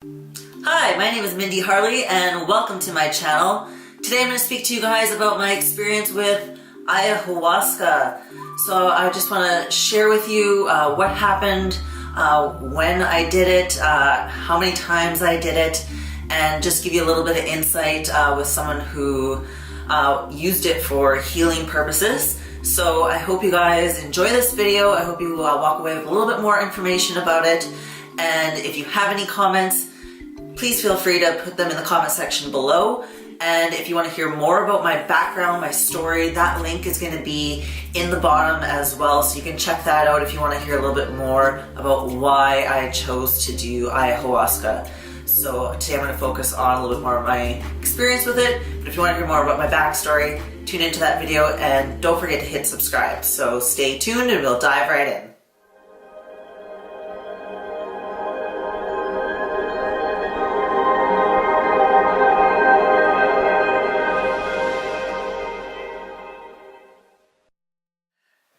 Hi, my name is Mindy Harley and welcome to my channel. Today I'm going to speak to you guys about my experience with ayahuasca. So I just want to share with you what happened, when I did it, how many times I did it, and just give you a little bit of insight with someone who used it for healing purposes. So I hope you guys enjoy this video. I hope you walk away with a little bit more information about it. And if you have any comments, please feel free to put them in the comment section below. And if you want to hear more about my background, my story, that link is going to be in the bottom as well. So you can check that out if you want to hear a little bit more about why I chose to do ayahuasca. So today I'm going to focus on a little bit more of my experience with it. But if you want to hear more about my backstory, tune into that video and don't forget to hit subscribe. So stay tuned and we'll dive right in.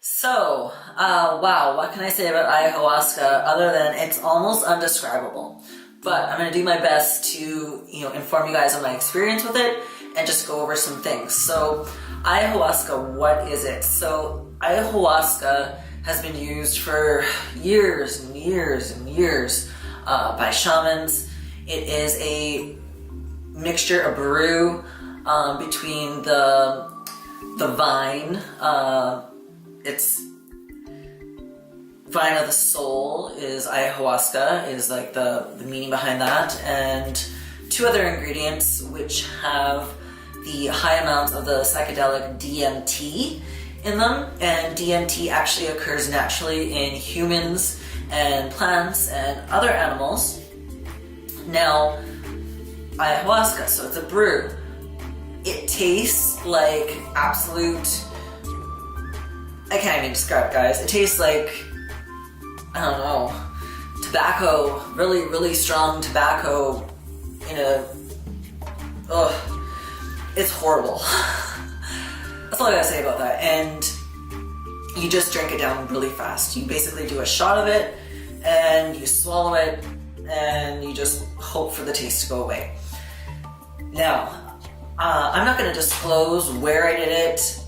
So, wow, what can I say about ayahuasca other than it's almost undescribable? But I'm going to do my best to, inform you guys on my experience with it and just go over some things. So, ayahuasca, what is it? So, ayahuasca has been used for years and years and years by shamans. It is a mixture, a brew between the vine, it's vine of the soul is ayahuasca, is like the meaning behind that, and two other ingredients which have the high amounts of the psychedelic DMT in them, and DMT actually occurs naturally in humans and plants and other animals. Now, ayahuasca, so it's a brew. It tastes like absolute, I can't even describe it, guys. It tastes like, I don't know, tobacco, really, really strong tobacco in a, it's horrible. That's all I gotta say about that. And you just drink it down really fast. You basically do a shot of it and you swallow it and you just hope for the taste to go away. Now, I'm not gonna disclose where I did it,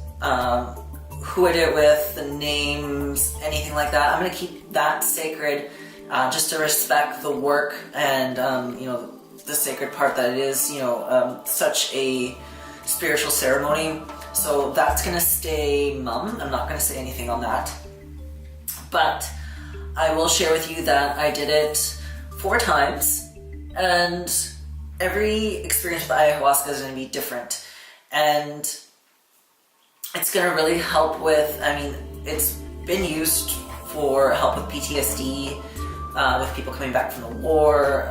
who I did it with, the names, anything like that. I'm going to keep that sacred just to respect the work and, the sacred part that it is, such a spiritual ceremony. So that's going to stay mum. I'm not going to say anything on that. But I will share with you that I did it 4 times, and every experience with ayahuasca is going to be different. And it's going to really help with, it's been used for help with PTSD, with people coming back from the war,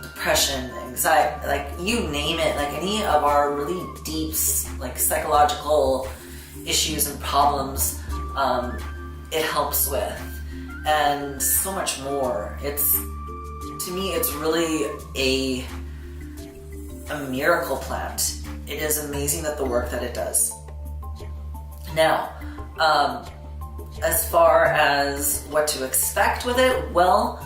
depression, anxiety, like you name it, like any of our really deep, like psychological issues and problems, it helps with, and so much more. To me, it's really a miracle plant. It is amazing that the work that it does. Now, as far as what to expect with it, well,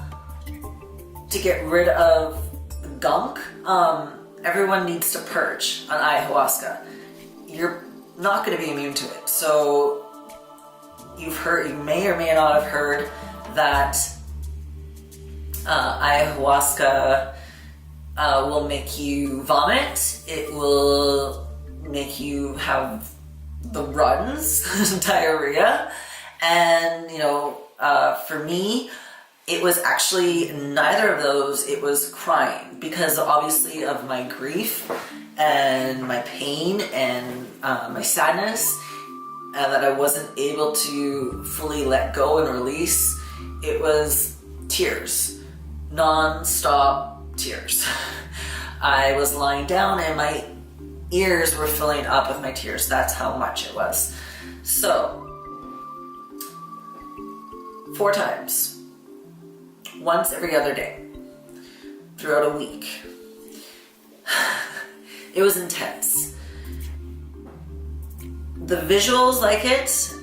to get rid of the gunk, everyone needs to purge on ayahuasca. You're not going to be immune to it. So you may or may not have heard that ayahuasca will make you vomit. It will make you have the runs, diarrhea, and for me, it was actually neither of those. It was crying because obviously of my grief and my pain and my sadness, and that I wasn't able to fully let go and release. It was tears, non-stop tears. I was lying down and my ears were filling up with my tears. That's how much it was. So, 4 times. Once every other day. Throughout a week. It was intense. The visuals like it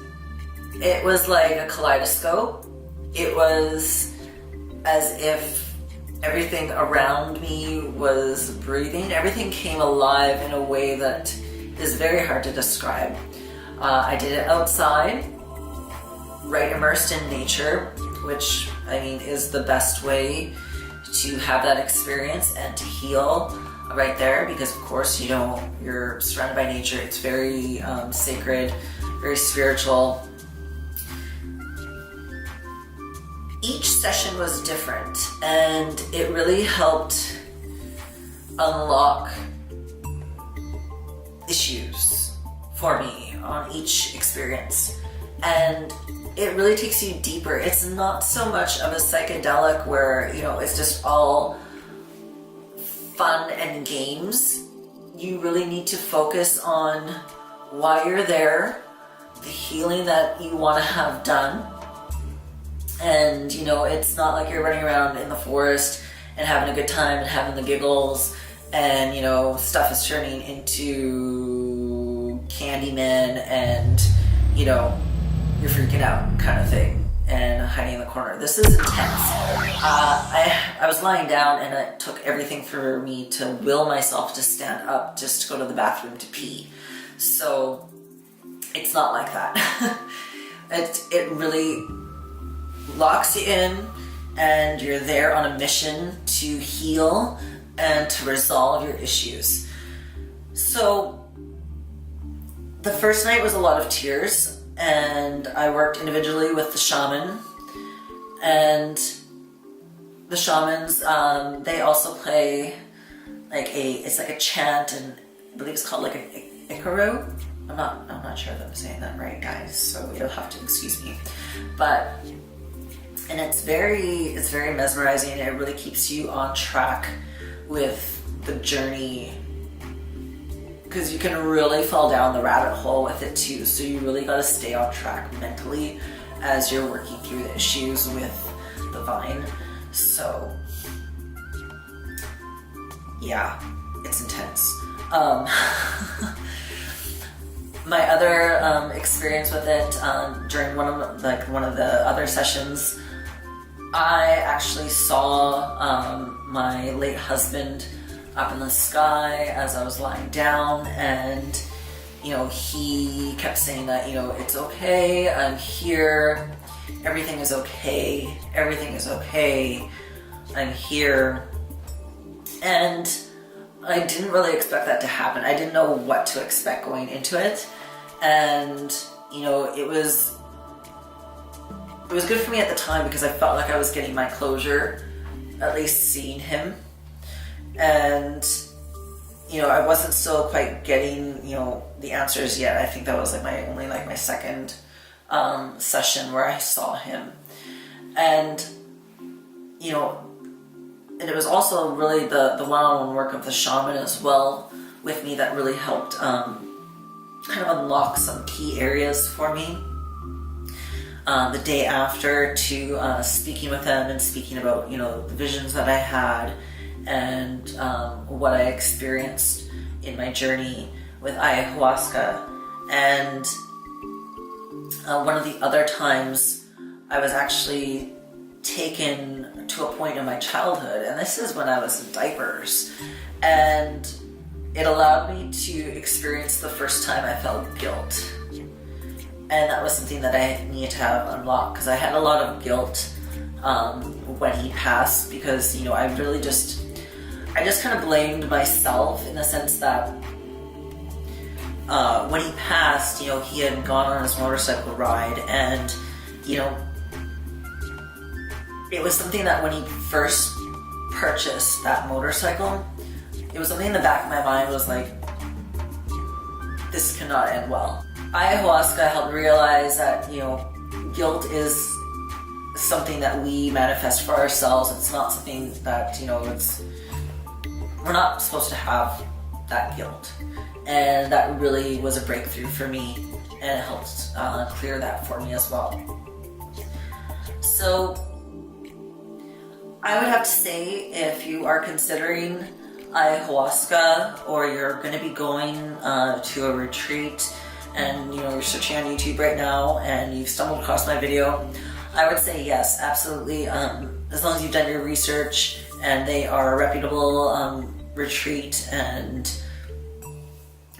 was like a kaleidoscope. It was as if everything around me was breathing. Everything came alive in a way that is very hard to describe. I did it outside, right immersed in nature, which I mean is the best way to have that experience and to heal right there, because of course, you know, you're surrounded by nature. It's very sacred, very spiritual. Each session was different, and it really helped unlock issues for me on each experience. And it really takes you deeper. It's not so much of a psychedelic where, you know, it's just all fun and games. You really need to focus on why you're there, the healing that you want to have done. And, you know, it's not like you're running around in the forest and having a good time and having the giggles and, you know, stuff is turning into Candyman and, you know, you're freaking out kind of thing and hiding in the corner. This is intense. I was lying down and it took everything for me to will myself to stand up just to go to the bathroom to pee. So it's not like that. It really locks you in, and you're there on a mission to heal and to resolve your issues. So the first night was a lot of tears, and I worked individually with the shaman, and the shamans, they also play like it's like a chant, and I believe it's called like an ikaro. I'm not sure if I'm saying that right, guys, so you'll have to excuse me. And it's very mesmerizing, and it really keeps you on track with the journey, because you can really fall down the rabbit hole with it too. So you really got to stay on track mentally as you're working through the issues with the vine. So yeah, it's intense. My other experience with it during one of the other sessions, I actually saw my late husband up in the sky as I was lying down, and you know, he kept saying that, you know, it's okay, I'm here, everything is okay, everything is okay, I'm here. And I didn't really expect that to happen. I didn't know what to expect going into it, and you know, it was good for me at the time because I felt like I was getting my closure, at least seeing him. And, you know, I wasn't still quite getting, you know, the answers yet. I think that was like my second session where I saw him. And, you know, and it was also really the one-on-one work of the shaman as well with me that really helped kind of unlock some key areas for me. The day after, to speaking with them and speaking about, you know, the visions that I had and what I experienced in my journey with ayahuasca. And one of the other times I was actually taken to a point in my childhood, and this is when I was in diapers, and it allowed me to experience the first time I felt guilt. And that was something that I needed to have unlocked, because I had a lot of guilt when he passed, because, you know, I just kind of blamed myself in the sense that when he passed, you know, he had gone on his motorcycle ride, and, you know, it was something that when he first purchased that motorcycle, it was something in the back of my mind was like, this cannot end well. Ayahuasca helped realize that, you know, guilt is something that we manifest for ourselves. It's not something that, you know, we're not supposed to have that guilt. And that really was a breakthrough for me, and it helped clear that for me as well. So I would have to say, if you are considering ayahuasca, or you're going to be going to a retreat, and you know, you're searching on YouTube right now and you've stumbled across my video, I would say yes, absolutely. As long as you've done your research and they are a reputable retreat, and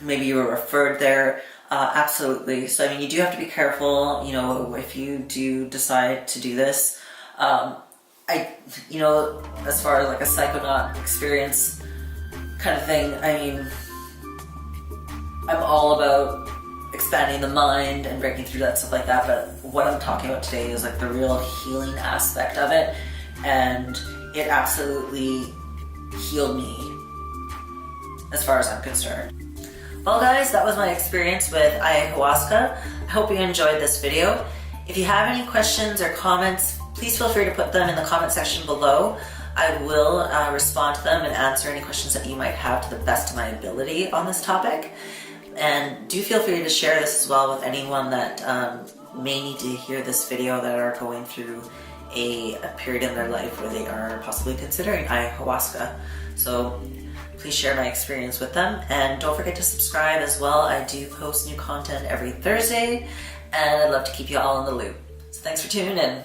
maybe you were referred there. Absolutely. So I mean, you do have to be careful, you know, if you do decide to do this. You know, as far as like a psychonaut experience kind of thing, I mean, I'm all about expanding the mind and breaking through that stuff like that, but what I'm talking about today is like the real healing aspect of it, and it absolutely healed me as far as I'm concerned. Well guys, that was my experience with ayahuasca. I hope you enjoyed this video. If you have any questions or comments, please feel free to put them in the comment section below. I will respond to them and answer any questions that you might have to the best of my ability on this topic. And do feel free to share this as well with anyone that may need to hear this video, that are going through a period in their life where they are possibly considering ayahuasca. So please share my experience with them, and don't forget to subscribe as well. I do post new content every Thursday, and I'd love to keep you all in the loop. So thanks for tuning in.